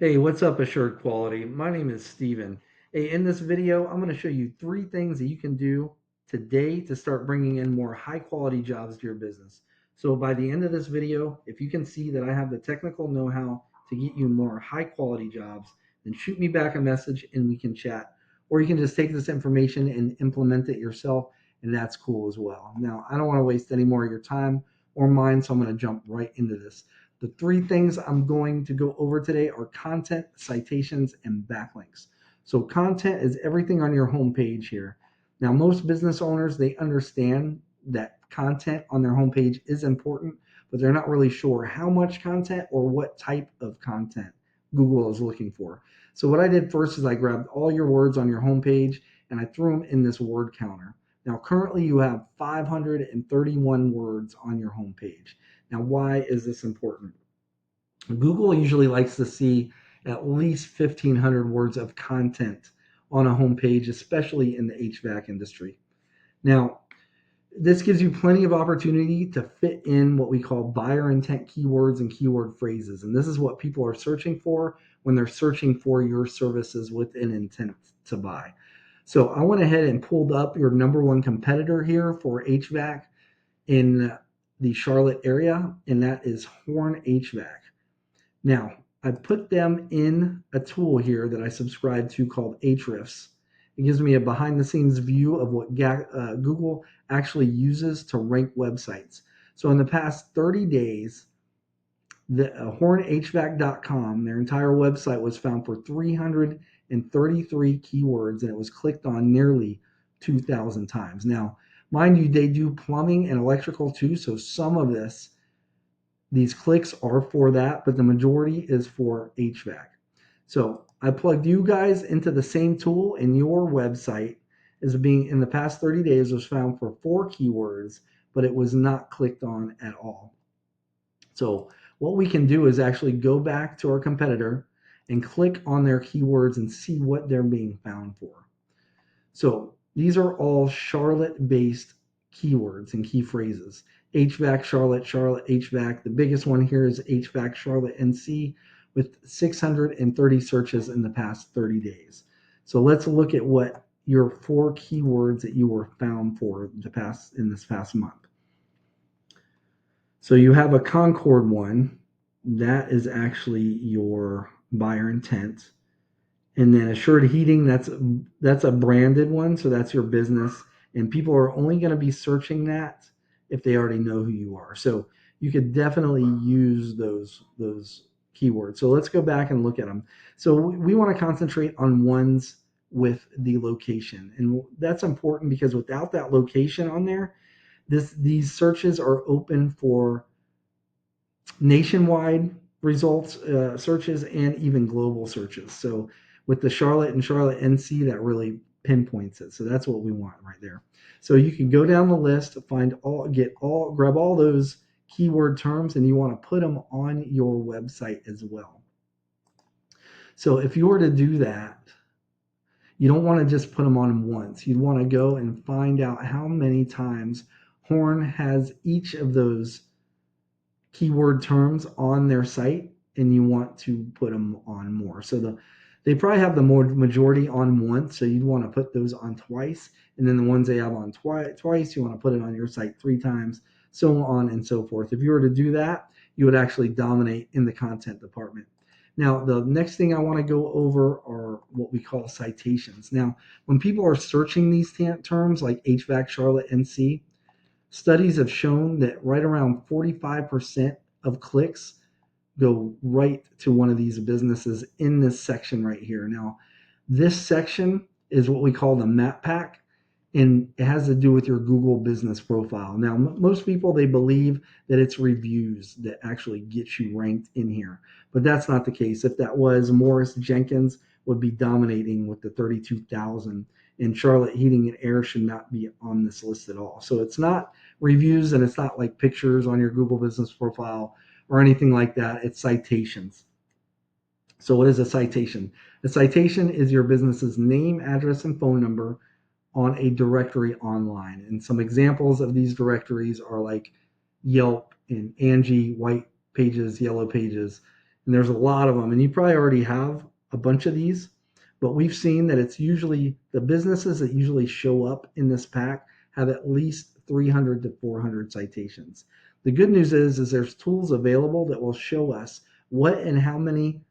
Hey, what's up, Assured Quality? My name is Steven. Hey, in this video, I'm going to show you three things that you can do today to start bringing in more high quality jobs to your business. So, by the end of this video, if you can see that I have the technical know how to get you more high quality jobs, then shoot me back a message and we can chat. Or you can just take this information and implement it yourself, and that's cool as well. Now, I don't want to waste any more of your time or mine, so I'm going to jump right into this. The three things I'm going to go over today are content, citations, and backlinks. So content is everything on your homepage here. Now, most business owners, they understand that content on their homepage is important, but they're not really sure how much content or what type of content Google is looking for. So what I did first is I grabbed all your words on your homepage and I threw them in this word counter. Now, currently you have 531 words on your homepage. Now, why is this important? Google usually likes to see at least 1,500 words of content on a homepage, especially in the HVAC industry. Now, this gives you plenty of opportunity to fit in what we call buyer intent keywords and keyword phrases. And this is what people are searching for when they're searching for your services with an intent to buy. So I went ahead and pulled up your number one competitor here for HVAC in the Charlotte area, and that is Horn HVAC. Now, I put them in a tool here that I subscribe to called Ahrefs. It gives me a behind the scenes view of what Google actually uses to rank websites. So in the past 30 days, the hornhvac.com, their entire website was found for 333 keywords and it was clicked on nearly 2,000 times. Now, mind you, they do plumbing and electrical too, so some of these clicks are for that, but the majority is for HVAC. So I plugged you guys into the same tool, and your website is being in the past 30 days was found for 4 keywords, but it was not clicked on at all. So what we can do is actually go back to our competitor and click on their keywords and see what they're being found for. So these are all Charlotte-based keywords and key phrases. HVAC Charlotte, Charlotte HVAC. The biggest one here is HVAC Charlotte NC with 630 searches in the past 30 days. So let's look at what your 4 keywords that you were found for in this past month. So you have a Concord one. That is actually your buyer intent. And then assured heating, that's a branded one, so that's your business, and people are only going to be searching that if they already know who you are. So you could definitely use those keywords. So let's go back and look at them. So we want to concentrate on ones with the location, and that's important because without that location on there, these searches are open for nationwide results, searches, and even global searches. So with the Charlotte and Charlotte NC, that really pinpoints it. So that's what we want right there. So you can go down the list, grab all those keyword terms, and you want to put them on your website as well. So if you were to do that, you don't want to just put them on once. You'd want to go and find out how many times Horn has each of those keyword terms on their site, and you want to put them on more. So they probably have the majority on once, so you'd want to put those on twice, and then the ones they have on twice, you want to put it on your site 3 times, so on and so forth. If you were to do that, you would actually dominate in the content department. Now, the next thing I want to go over are what we call citations. Now, when people are searching these terms like HVAC Charlotte NC, studies have shown that right around 45% of clicks go right to one of these businesses in this section right here. Now, this section is what we call the map pack, and it has to do with your Google business profile. Now, most people, they believe that it's reviews that actually get you ranked in here, but that's not the case. If that was, Morris Jenkins would be dominating with the 32,000, and Charlotte Heating and Air should not be on this list at all. So it's not reviews, and it's not like pictures on your Google business profile or anything like that. It's citations. So what is a citation? A citation is your business's name, address, and phone number on a directory online. And some examples of these directories are like Yelp and Angie, White Pages, Yellow Pages. And there's a lot of them. And you probably already have a bunch of these, but we've seen that it's usually the businesses that usually show up in this pack have at least 300 to 400 citations. The good news is there's tools available that will show us what and how many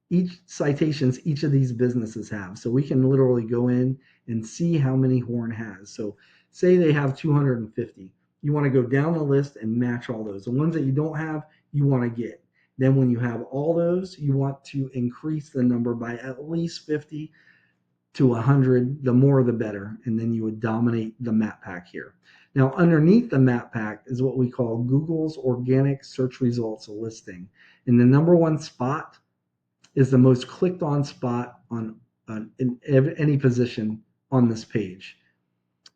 each citations each of these businesses have. So we can literally go in and see how many Horn has. So say they have 250. You want to go down the list and match all those. The ones that you don't have, you want to get. Then when you have all those, you want to increase the number by at least 50 to 100. The more the better. And then you would dominate the map pack here. Now underneath the map pack is what we call Google's organic search results listing. And the number one spot is the most clicked on spot in any position on this page.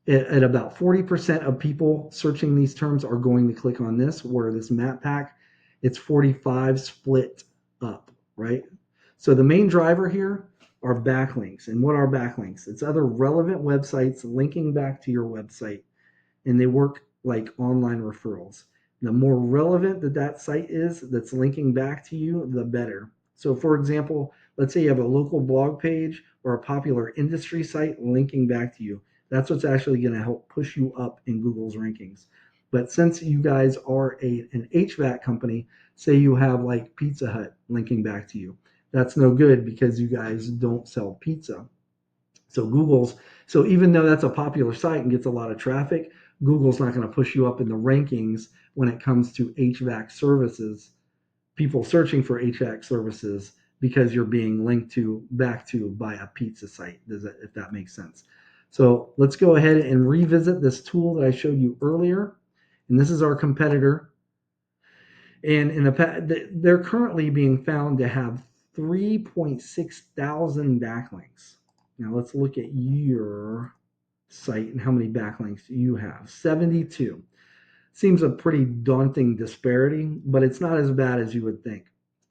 At about 40% of people searching these terms are going to click on this, where this map pack, it's 45 split up, right? So the main driver here are backlinks. And what are backlinks? It's other relevant websites linking back to your website, and they work like online referrals. The more relevant that site is that's linking back to you, the better. So for example, let's say you have a local blog page or a popular industry site linking back to you. That's what's actually going to help push you up in Google's rankings. But since you guys are an HVAC company, say you have like Pizza Hut linking back to you, that's no good because you guys don't sell pizza. So even though that's a popular site and gets a lot of traffic, Google's not going to push you up in the rankings when it comes to HVAC services, people searching for HVAC services, because you're being linked back to by a pizza site, if that makes sense. So let's go ahead and revisit this tool that I showed you earlier. And this is our competitor. And they're currently being found to have 3.6 thousand backlinks. Now let's look at your site and how many backlinks you have. 72. Seems a pretty daunting disparity, but it's not as bad as you would think.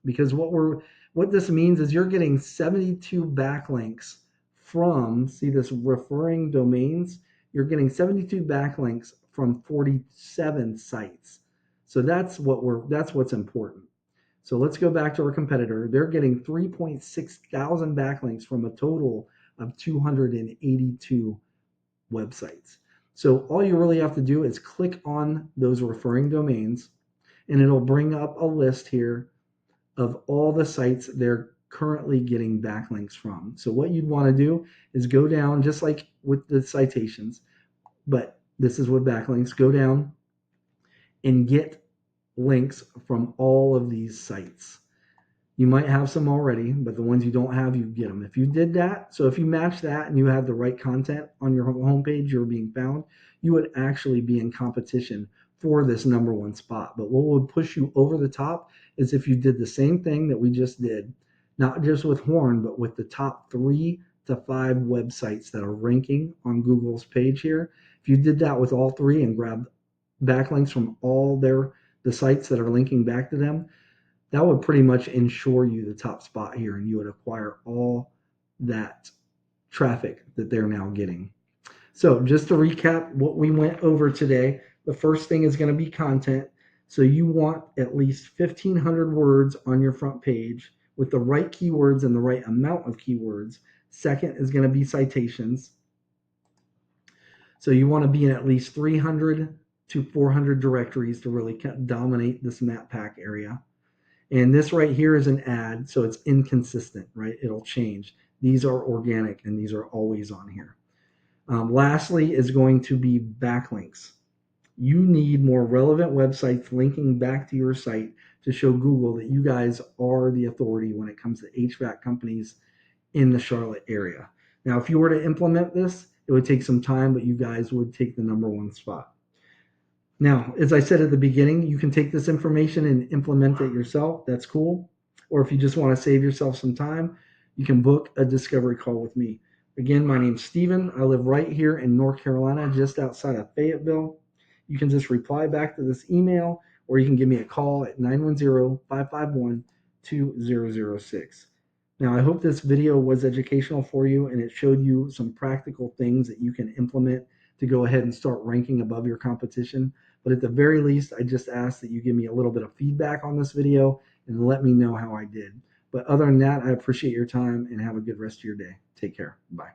Because what this means is you're getting 72 backlinks from, see this referring domains, you're getting 72 backlinks from 47 sites. So that's what's important. So let's go back to our competitor. They're getting 3.6 thousand backlinks from a total of 282 websites. So all you really have to do is click on those referring domains, and it'll bring up a list here of all the sites they're currently getting backlinks from. So what you'd want to do is go down, just like with the citations, but this is with backlinks, go down and get links from all of these sites. You might have some already, but the ones you don't have, you get them. If you did that, so if you match that and you have the right content on your homepage, you're being found, you would actually be in competition for this number one spot. But what would push you over the top is if you did the same thing that we just did, not just with Horn, but with the top 3 to 5 websites that are ranking on Google's page here. If you did that with all 3 and grabbed backlinks from all the sites that are linking back to them, that would pretty much ensure you the top spot here, and you would acquire all that traffic that they're now getting. So just to recap what we went over today, the first thing is going to be content. So you want at least 1,500 words on your front page with the right keywords and the right amount of keywords. Second is going to be citations. So you want to be in at least 300 to 400 directories to really dominate this map pack area. And this right here is an ad, so it's inconsistent, right? It'll change. These are organic, and these are always on here. Lastly is going to be backlinks. You need more relevant websites linking back to your site to show Google that you guys are the authority when it comes to HVAC companies in the Charlotte area. Now, if you were to implement this, it would take some time, but you guys would take the number one spot. Now, as I said at the beginning, you can take this information and implement it yourself. That's cool. Or if you just want to save yourself some time, you can book a discovery call with me. Again, my name's Steven. I live right here in North Carolina, just outside of Fayetteville. You can just reply back to this email, or you can give me a call at 910-551-2006. Now, I hope this video was educational for you, and it showed you some practical things that you can implement to go ahead and start ranking above your competition. But at the very least, I just ask that you give me a little bit of feedback on this video and let me know how I did. But other than that, I appreciate your time and have a good rest of your day. Take care. Bye.